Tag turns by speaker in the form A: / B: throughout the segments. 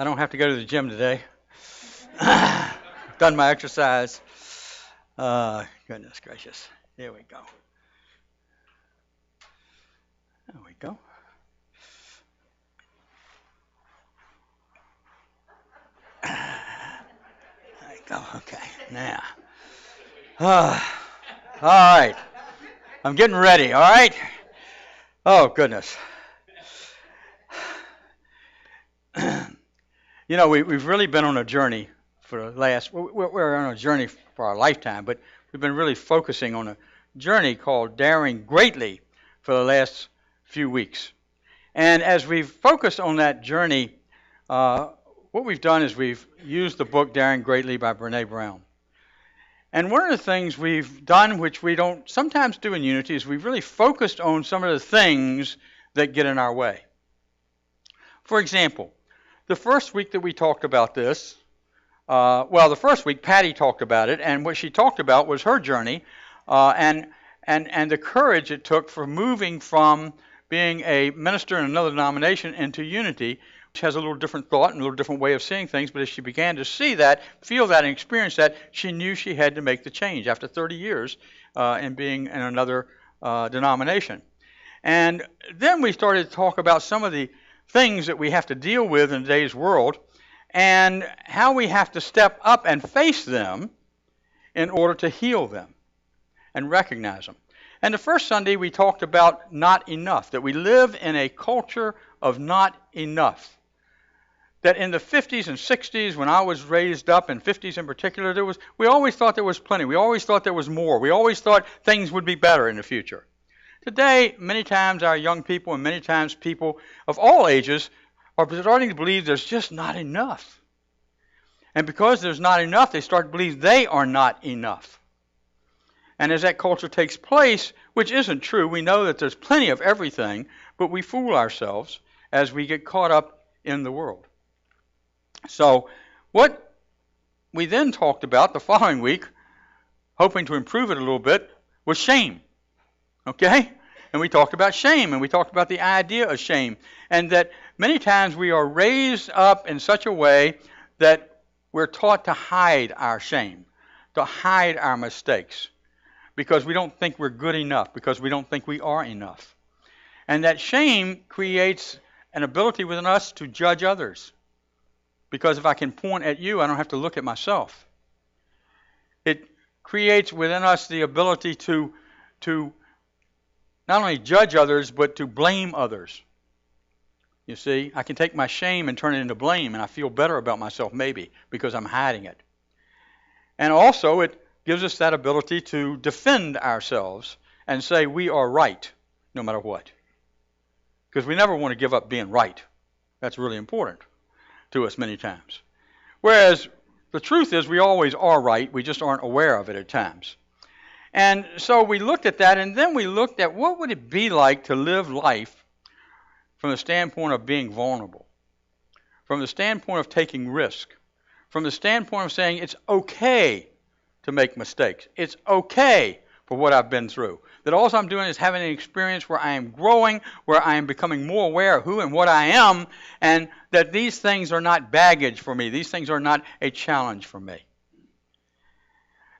A: I don't have to go to the gym today. Done my exercise. Goodness gracious. Here we go. There we go. There you go. Okay. Now. All right. I'm getting ready. All right. Oh, goodness. You know, we've really been on a journey for the last, we're on a journey for our lifetime, but we've been really focusing on a journey called Daring Greatly for the last few weeks. And as we've focused on that journey, what we've done is we've used the book Daring Greatly by Brene Brown. And one of the things we've done, which we don't sometimes do in Unity, is we've really focused on some of the things that get in our way. For example, the first week that we talked about this, the first week Patty talked about it, and what she talked about was her journey and the courage it took for moving from being a minister in another denomination into Unity, which has a little different thought and a little different way of seeing things, but as she began to see that, feel that, and experience that, she knew she had to make the change after 30 years in being in another denomination. And then we started to talk about some of the things that we have to deal with in today's world and how we have to step up and face them in order to heal them and recognize them. And the first Sunday we talked about not enough, that we live in a culture of not enough. That in the 50s and 60s, when I was raised up, in 50s in particular, we always thought there was plenty. We always thought there was more. We always thought things would be better in the future. Today, many times our young people and many times people of all ages are starting to believe there's just not enough. And because there's not enough, they start to believe they are not enough. And as that culture takes place, which isn't true, we know that there's plenty of everything, but we fool ourselves as we get caught up in the world. So what we then talked about the following week, hoping to improve it a little bit, was shame. Okay? And we talked about shame, and we talked about the idea of shame, and that many times we are raised up in such a way that we're taught to hide our shame, to hide our mistakes, because we don't think we're good enough, because we don't think we are enough. And that shame creates an ability within us to judge others, because if I can point at you, I don't have to look at myself. It creates within us the ability to not only judge others, but to blame others. You see, I can take my shame and turn it into blame, and I feel better about myself maybe because I'm hiding it. And also, it gives us that ability to defend ourselves and say we are right no matter what. Because we never want to give up being right. That's really important to us many times. Whereas the truth is we always are right, we just aren't aware of it at times. And so we looked at that, and then we looked at what would it be like to live life from the standpoint of being vulnerable, from the standpoint of taking risk, from the standpoint of saying it's okay to make mistakes. It's okay for what I've been through. That all I'm doing is having an experience where I am growing, where I am becoming more aware of who and what I am, and that these things are not baggage for me. These things are not a challenge for me.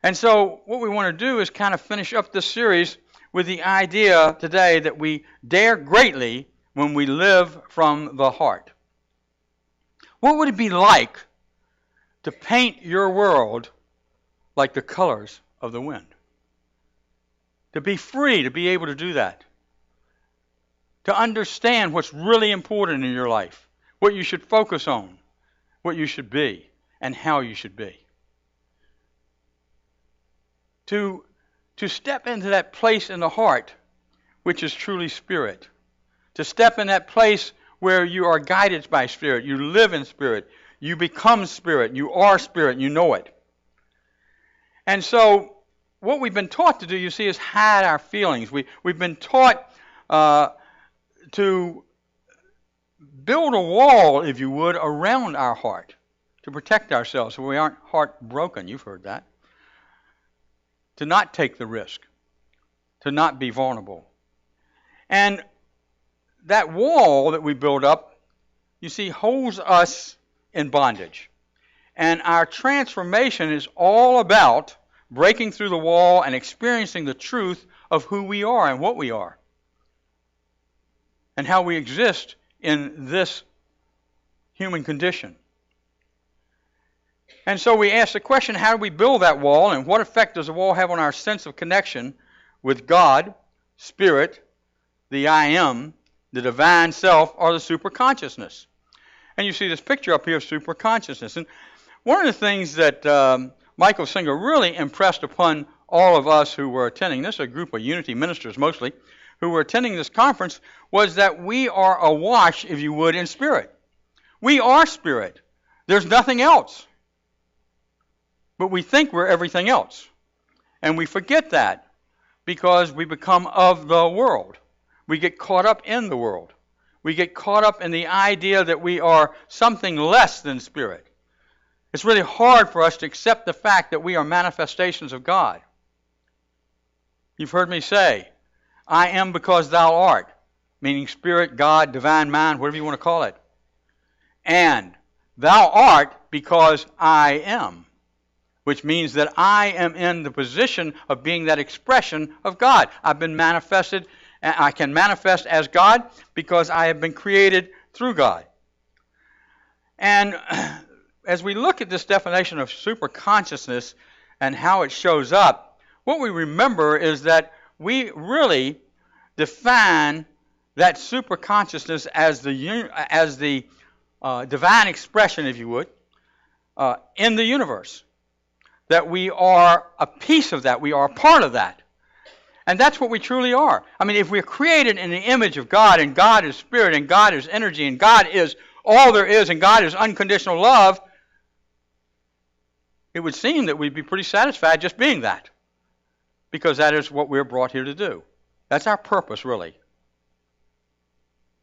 A: And so what we want to do is kind of finish up this series with the idea today that we dare greatly when we live from the heart. What would it be like to paint your world like the colors of the wind? To be free, to be able to do that. To understand what's really important in your life, what you should focus on, what you should be, and how you should be. To step into that place in the heart, which is truly spirit. To step in that place where you are guided by spirit, you live in spirit, you become spirit, you are spirit, you know it. And so what we've been taught to do, you see, is hide our feelings. We've been taught to build a wall, if you would, around our heart to protect ourselves so we aren't heartbroken. You've heard that. To not take the risk, to not be vulnerable. And that wall that we build up, you see, holds us in bondage. And our transformation is all about breaking through the wall and experiencing the truth of who we are and what we are and how we exist in this human condition. And so we ask the question, how do we build that wall, and what effect does the wall have on our sense of connection with God, Spirit, the I Am, the divine self, or the superconsciousness? And you see this picture up here of superconsciousness. And one of the things that Michael Singer really impressed upon all of us who were attending, this is a group of Unity ministers mostly, who were attending this conference, was that we are awash, if you would, in spirit. We are spirit. There's nothing else. But we think we're everything else. And we forget that because we become of the world. We get caught up in the world. We get caught up in the idea that we are something less than spirit. It's really hard for us to accept the fact that we are manifestations of God. You've heard me say, I am because thou art, meaning spirit, God, divine mind, whatever you want to call it. And thou art because I am, which means that I am in the position of being that expression of God. I've been manifested, and I can manifest as God because I have been created through God. And as we look at this definition of superconsciousness and how it shows up, what we remember is that we really define that superconsciousness as the divine expression, if you would, in the universe. That we are a piece of that. We are a part of that. And that's what we truly are. I mean, if we're created in the image of God, and God is spirit, and God is energy, and God is all there is, and God is unconditional love, it would seem that we'd be pretty satisfied just being that. Because that is what we're brought here to do. That's our purpose, really.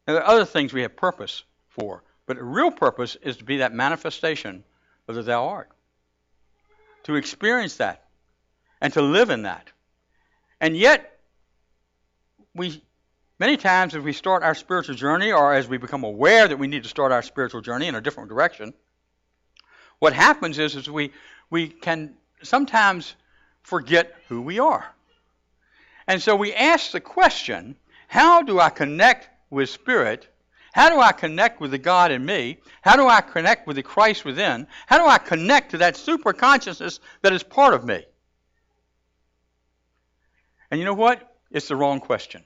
A: And there are other things we have purpose for, but the real purpose is to be that manifestation of the thou art. To experience that and to live in that. And yet, many times as we start our spiritual journey, or as we become aware that we need to start our spiritual journey in a different direction, what happens is we can sometimes forget who we are. And so we ask the question, how do I connect with spirit? How do I connect with the God in me? How do I connect with the Christ within? How do I connect to that superconsciousness that is part of me? And you know what? It's the wrong question.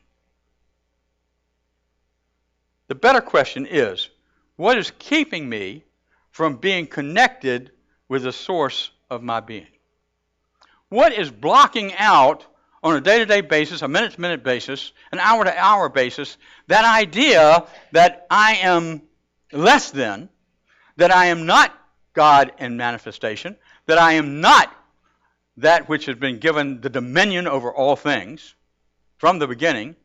A: The better question is, what is keeping me from being connected with the source of my being? What is blocking out on a day-to-day basis, a minute-to-minute basis, an hour-to-hour basis, that idea that I am less than, that I am not God in manifestation, that I am not that which has been given the dominion over all things from the beginning,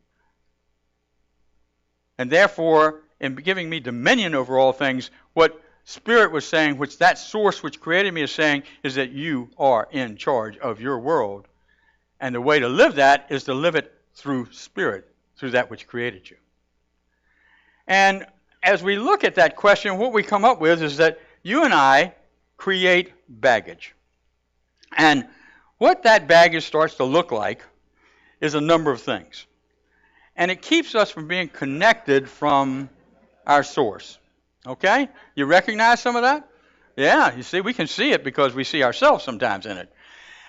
A: and therefore, in giving me dominion over all things, what Spirit was saying, which that source which created me is saying, is that you are in charge of your world. And the way to live that is to live it through Spirit, through that which created you. And as we look at that question, what we come up with is that you and I create baggage. And what that baggage starts to look like is a number of things. And it keeps us from being connected from our source. Okay? You recognize some of that? Yeah, you see, we can see it because we see ourselves sometimes in it.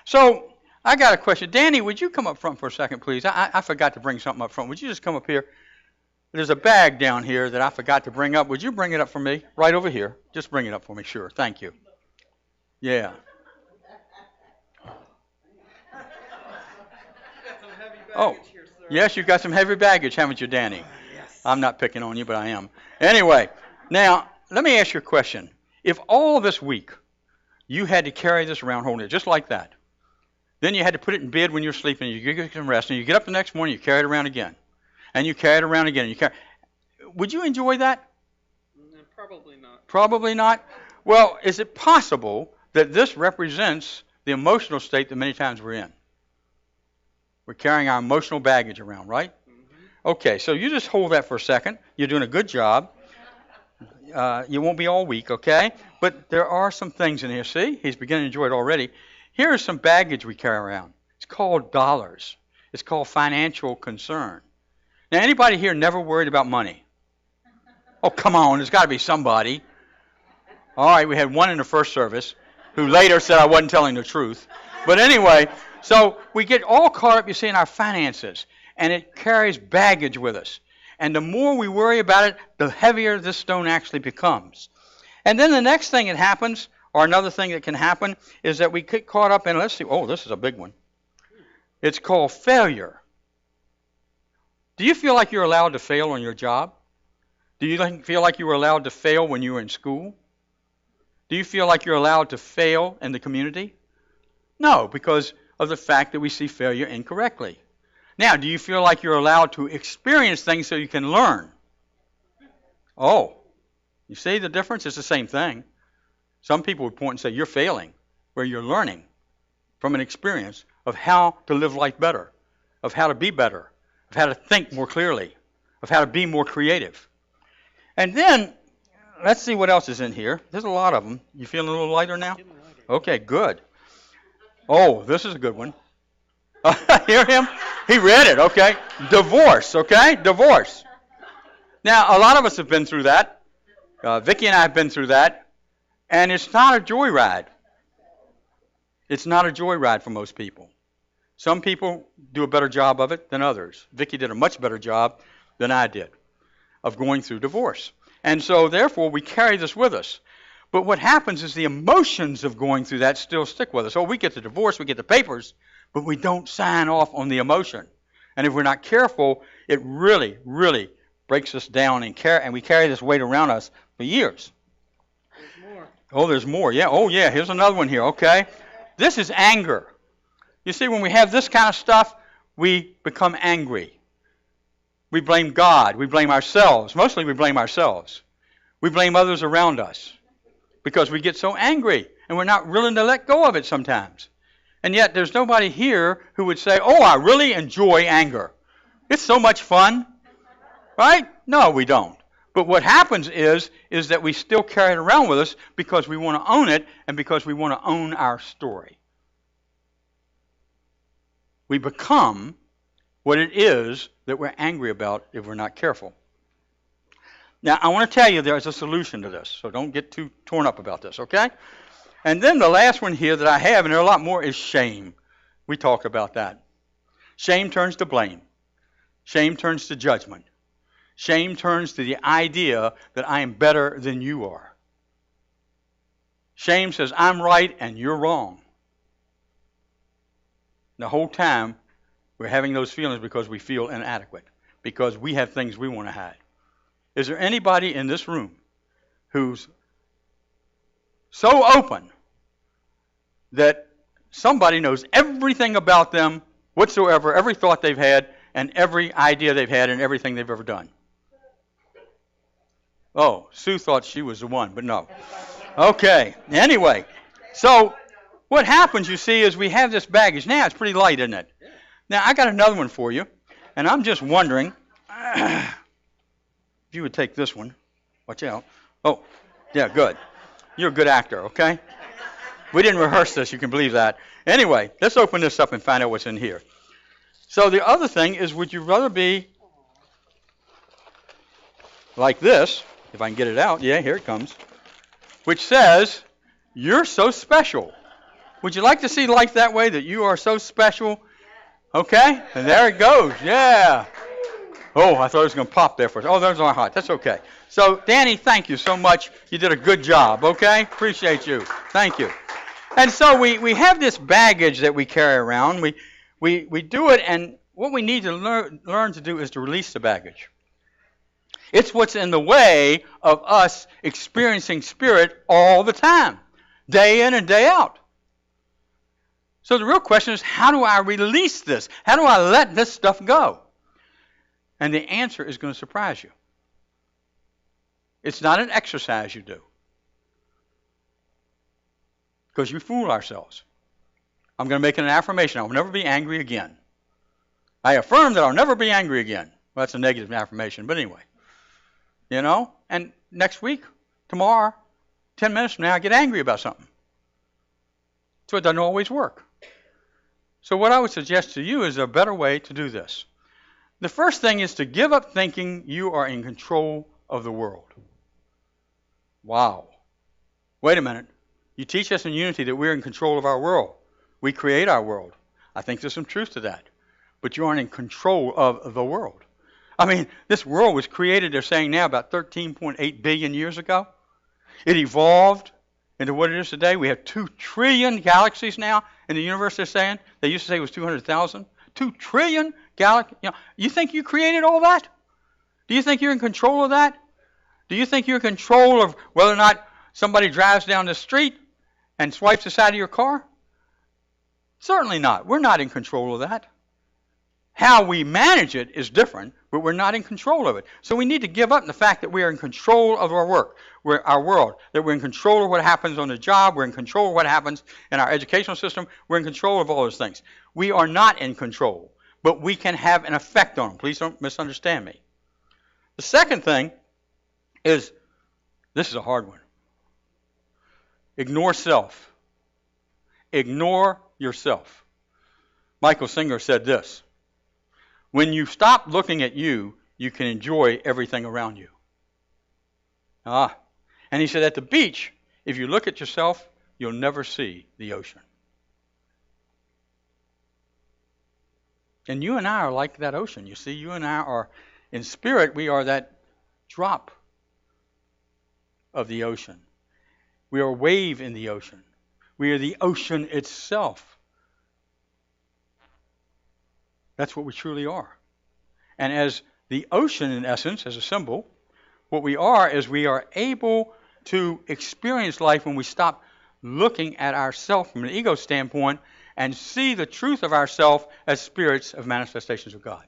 A: So, I got a question. Danny, would you come up front for a second, please? I forgot to bring something up front. Would you just come up here? There's a bag down here that I forgot to bring up. Would you bring it up for me? Right over here. Just bring it up for me, sure. Thank you. Yeah. Oh, yes, you've got some heavy baggage, haven't you, Danny?
B: Yes.
A: I'm not picking on you, but I am. Anyway, now, let me ask you a question. If all this week you had to carry this around holding it just like that, then you had to put it in bed when you're sleeping, you get some rest, and you get up the next morning, you carry it around again. And you carry it around again. Would you enjoy that?
B: Probably not.
A: Probably not? Well, is it possible that this represents the emotional state that many times we're in? We're carrying our emotional baggage around, right? Mm-hmm. Okay, so you just hold that for a second. You're doing a good job. You won't be all week, okay? But there are some things in here. See, he's beginning to enjoy it already. Here is some baggage we carry around. It's called dollars. It's called financial concern. Now, anybody here never worried about money? Oh, come on, there's got to be somebody. All right, we had one in the first service who later said I wasn't telling the truth. But anyway, so we get all caught up, you see, in our finances, and it carries baggage with us. And the more we worry about it, the heavier this stone actually becomes. And then the next thing that happens, or another thing that can happen, is that we get caught up in, let's see, oh, this is a big one. It's called failure. Do you feel like you're allowed to fail on your job? Do you feel like you were allowed to fail when you were in school? Do you feel like you're allowed to fail in the community? No, because of the fact that we see failure incorrectly. Now, do you feel like you're allowed to experience things so you can learn? Oh, you see the difference? It's the same thing. Some people would point and say, you're failing, where you're learning from an experience of how to live life better, of how to be better, of how to think more clearly, of how to be more creative. And then, let's see what else is in here. There's a lot of them. You feeling a little lighter now? Okay, good. Oh, this is a good one. Hear him? He read it, okay? Divorce, okay? Divorce. Now, a lot of us have been through that. Vicki and I have been through that. And it's not a joyride. It's not a joyride for most people. Some people do a better job of it than others. Vicki did a much better job than I did of going through divorce. And so, therefore, we carry this with us. But what happens is the emotions of going through that still stick with us. Oh, we get the divorce, we get the papers, but we don't sign off on the emotion. And if we're not careful, it really, really breaks us down, and we carry this weight around us for years.
B: There's more.
A: Oh, there's more. Yeah. Oh, yeah. Here's another one here. Okay. This is anger. You see, when we have this kind of stuff, we become angry. We blame God. We blame ourselves. Mostly we blame ourselves. We blame others around us because we get so angry and we're not willing to let go of it sometimes. And yet there's nobody here who would say, oh, I really enjoy anger. It's so much fun. Right? No, we don't. But what happens is that we still carry it around with us because we want to own it and because we want to own our story. We become what it is that we're angry about if we're not careful. Now, I want to tell you there's a solution to this, so don't get too torn up about this, okay? And then the last one here that I have, and there are a lot more, is shame. We talk about that. Shame turns to blame. Shame turns to judgment. Shame turns to the idea that I am better than you are. Shame says, I'm right and you're wrong. The whole time, we're having those feelings because we feel inadequate, because we have things we want to hide. Is there anybody in this room who's so open that somebody knows everything about them whatsoever, every thought they've had, and every idea they've had, and everything they've ever done? Oh, Sue thought she was the one, but no. Okay, anyway, so what happens, you see, is we have this baggage. Now, it's pretty light, isn't it? Now, I got another one for you, and I'm just wondering if you would take this one. Watch out. Oh, yeah, good. You're a good actor, okay? We didn't rehearse this, you can believe that. Anyway, let's open this up and find out what's in here. So the other thing is, would you rather be like this, if I can get it out, yeah, here it comes, which says, you're so special. Would you like to see life that way, that you are so special? Okay, and there it goes, yeah. Oh, I thought it was going to pop there for a second. Oh, there's our heart, that's okay. So, Danny, thank you so much. You did a good job, okay? Appreciate you. Thank you. And so we have this baggage that we carry around. We do it, and what we need to learn to do is to release the baggage. It's what's in the way of us experiencing Spirit all the time, day in and day out. So the real question is, how do I release this? How do I let this stuff go? And the answer is going to surprise you. It's not an exercise you do. Because we fool ourselves. I'm going to make it an affirmation. I will never be angry again. I affirm that I'll never be angry again. Well, that's a negative affirmation, but anyway. You know? And next week, tomorrow, 10 minutes from now, I get angry about something. So it doesn't always work. So what I would suggest to you is a better way to do this. The first thing is to give up thinking you are in control of the world. Wow. Wait a minute. You teach us in Unity that we're in control of our world. We create our world. I think there's some truth to that. But you aren't in control of the world. I mean, this world was created, they're saying now, about 13.8 billion years ago. It evolved into what it is today. We have 2 trillion galaxies now in the universe, they're saying. They used to say it was 200,000. 2 trillion galaxies. You think you created all that? Do you think you're in control of that? Do you think you're in control of whether or not somebody drives down the street and swipes the side of your car? Certainly not. We're not in control of that. How we manage it is different, but we're not in control of it. So we need to give up the fact that we are in control of our work, our world, that we're in control of what happens on the job, we're in control of what happens in our educational system, we're in control of all those things. We are not in control, but we can have an effect on them. Please don't misunderstand me. The second thing is, this is a hard one. Ignore self. Ignore yourself. Michael Singer said this: when you stop looking at you, you can enjoy everything around you. And he said at the beach, if you look at yourself, you'll never see the ocean. And you and I are like that ocean. You see, you and I are, in spirit, we are that drop of the ocean. We are a wave in the ocean. We are the ocean itself. That's what we truly are. And as the ocean, in essence, as a symbol, what we are is we are able to experience life when we stop looking at ourselves from an ego standpoint and see the truth of ourselves as spirits of manifestations of God.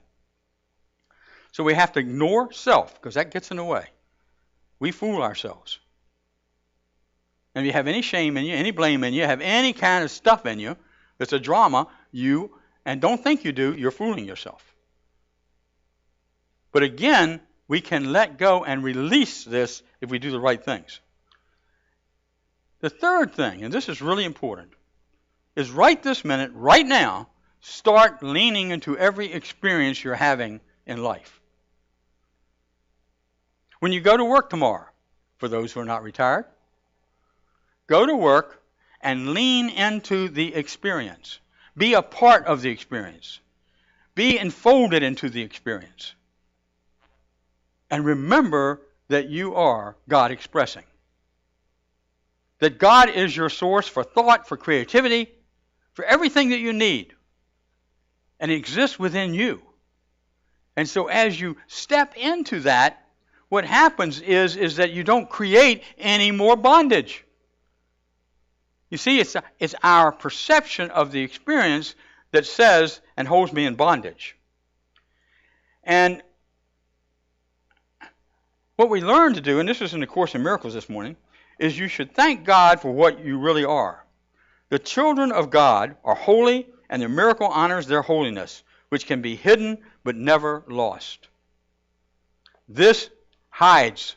A: So we have to ignore self, because that gets in the way. We fool ourselves. And if you have any shame in you, any blame in you, have any kind of stuff in you that's a drama, and don't think you do, you're fooling yourself. But again, we can let go and release this if we do the right things. The third thing, and this is really important, is right this minute, right now, start leaning into every experience you're having in life. When you go to work tomorrow, for those who are not retired, go to work and lean into the experience. Be a part of the experience. Be enfolded into the experience. And remember that you are God expressing. That God is your source for thought, for creativity, for everything that you need. And it exists within you. And so as you step into that, what happens is that you don't create any more bondage. You see, it's our perception of the experience that says and holds me in bondage. And what we learn to do, and this is in the Course in Miracles this morning, is you should thank God for what you really are. The children of God are holy, and their miracle honors their holiness, which can be hidden but never lost. This hides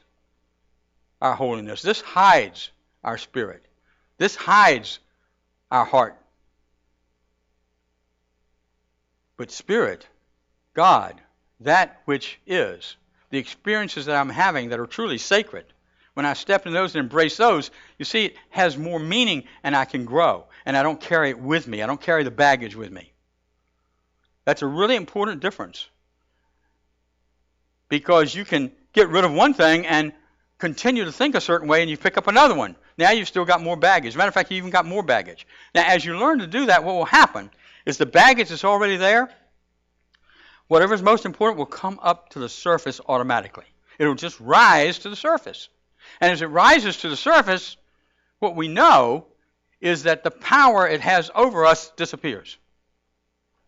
A: our holiness. This hides our spirit. This hides our heart. But spirit, God, that which is, the experiences that I'm having that are truly sacred, when I step into those and embrace those, you see, it has more meaning and I can grow. And I don't carry it with me. I don't carry the baggage with me. That's a really important difference. Because you can get rid of one thing and continue to think a certain way and you pick up another one. Now you've still got more baggage. As a matter of fact, you even got more baggage. Now as you learn to do that, what will happen is the baggage that's already there, whatever's most important will come up to the surface automatically. It'll just rise to the surface. And as it rises to the surface, what we know is that the power it has over us disappears.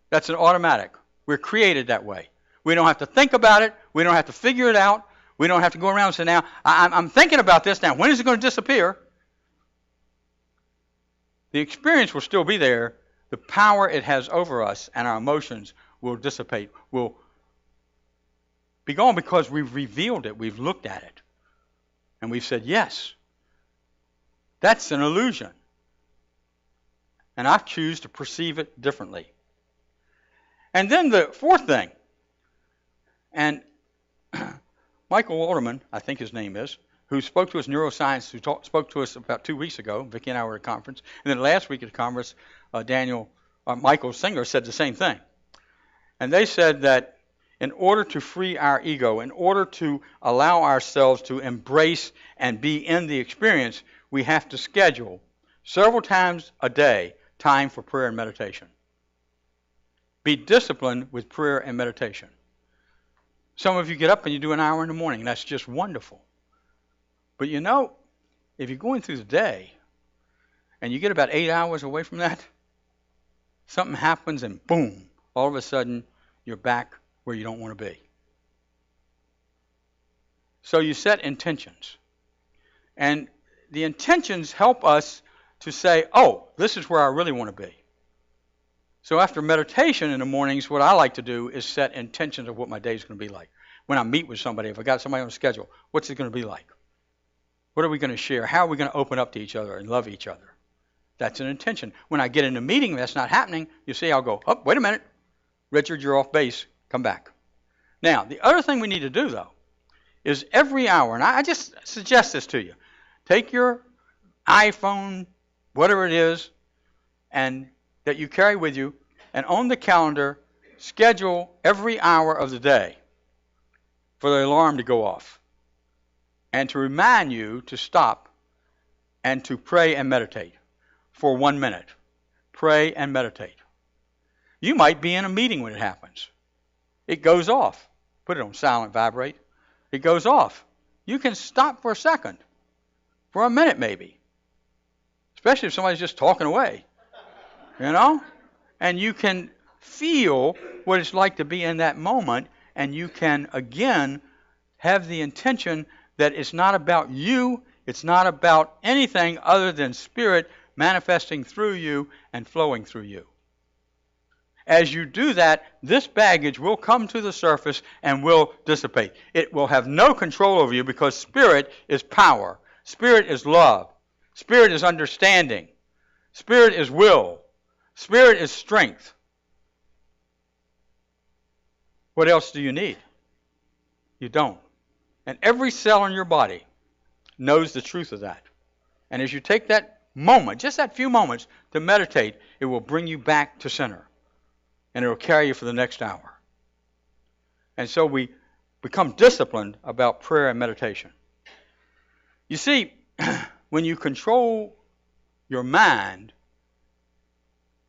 A: That's an automatic. We're created that way. We don't have to think about it. We don't have to figure it out. We don't have to go around and say, now, I'm thinking about this now. When is it going to disappear? The experience will still be there. The power it has over us and our emotions will dissipate, will be gone because we've revealed it. We've looked at it. And we've said, yes, that's an illusion. And I choose to perceive it differently. And then the fourth thing, and Michael Walterman, I think his name is, who spoke to us, neuroscience, who spoke to us about 2 weeks ago. Vicki and I were at a conference. And then last week at the conference, Michael Singer said the same thing. And they said that in order to free our ego, in order to allow ourselves to embrace and be in the experience, we have to schedule several times a day time for prayer and meditation. Be disciplined with prayer and meditation. Some of you get up and you do an hour in the morning, and that's just wonderful. But you know, if you're going through the day and you get about 8 hours away from that, something happens and boom, all of a sudden you're back where you don't want to be. So you set intentions. And the intentions help us to say, oh, this is where I really want to be. So after meditation in the mornings, what I like to do is set intentions of what my day is going to be like. When I meet with somebody, if I got somebody on a schedule, what's it going to be like? What are we going to share? How are we going to open up to each other and love each other? That's an intention. When I get in a meeting that's not happening, you see, I'll go, oh, wait a minute. Richard, you're off base. Come back. Now, the other thing we need to do, though, is every hour, and I just suggest this to you, take your iPhone, whatever it is, and that you carry with you, and on the calendar, schedule every hour of the day for the alarm to go off and to remind you to stop and to pray and meditate for 1 minute. Pray and meditate. You might be in a meeting when it happens. It goes off. Put it on silent vibrate. It goes off. You can stop for a second, for a minute maybe, especially if somebody's just talking away, you know? And you can feel what it's like to be in that moment, and you can, again, have the intention that it's not about you, it's not about anything other than Spirit manifesting through you and flowing through you. As you do that, this baggage will come to the surface and will dissipate. It will have no control over you because Spirit is power. Spirit is love. Spirit is understanding. Spirit is will. Spirit is strength. What else do you need? You don't. And every cell in your body knows the truth of that. And as you take that moment, just that few moments, to meditate, it will bring you back to center. And it will carry you for the next hour. And so we become disciplined about prayer and meditation. You see, when you control your mind,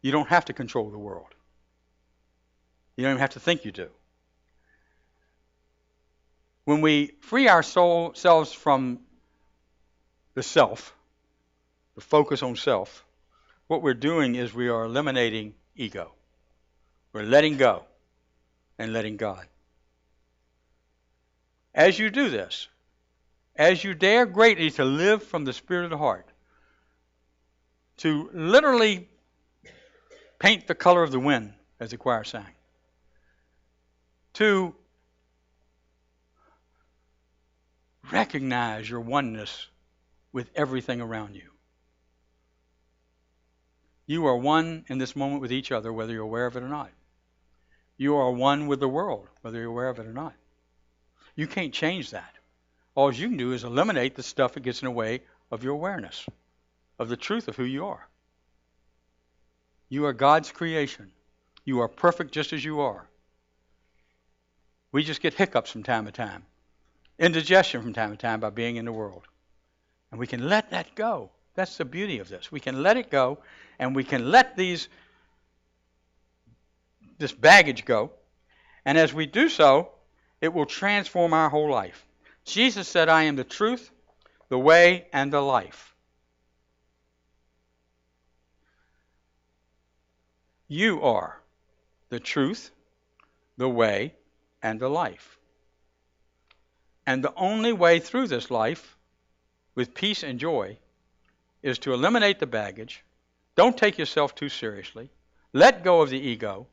A: you don't have to control the world. You don't even have to think you do. When we free ourselves from the self, the focus on self, what we're doing is we are eliminating ego. We're letting go and letting God. As you do this, as you dare greatly to live from the Spirit of the heart, to literally paint the color of the wind, as the choir sang, to recognize your oneness with everything around you. You are one in this moment with each other, whether you're aware of it or not. You are one with the world, whether you're aware of it or not. You can't change that. All you can do is eliminate the stuff that gets in the way of your awareness, of the truth of who you are. You are God's creation. You are perfect just as you are. We just get hiccups from time to time, indigestion from time to time by being in the world. And we can let that go. That's the beauty of this. We can let it go, and we can let this baggage go. And as we do so, it will transform our whole life. Jesus said, I am the truth, the way, and the life. You are the truth, the way, and the life. And the only way through this life, with peace and joy, is to eliminate the baggage. Don't take yourself too seriously. Let go of the ego.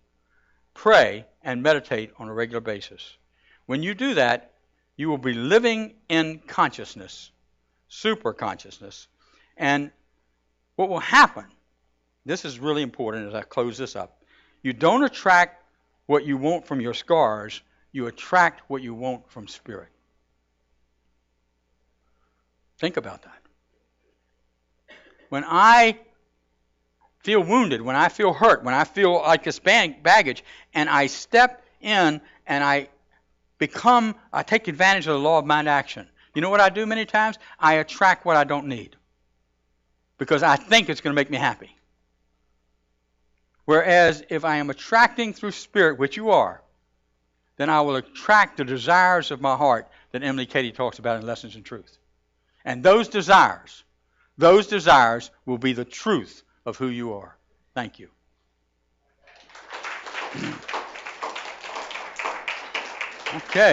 A: Pray and meditate on a regular basis. When you do that, you will be living in consciousness super consciousness. And what will happen, this is really important as I close this up, you don't attract what you want from your scars, you attract what you want from spirit. Think about that. When I feel wounded, when I feel hurt, when I feel like this baggage, and I step in and I take advantage of the law of mind action. You know what I do many times? I attract what I don't need because I think it's going to make me happy. Whereas if I am attracting through spirit, which you are, then I will attract the desires of my heart that Emily Cady talks about in Lessons in Truth. And those desires will be the truth of who you are. Thank you. Okay.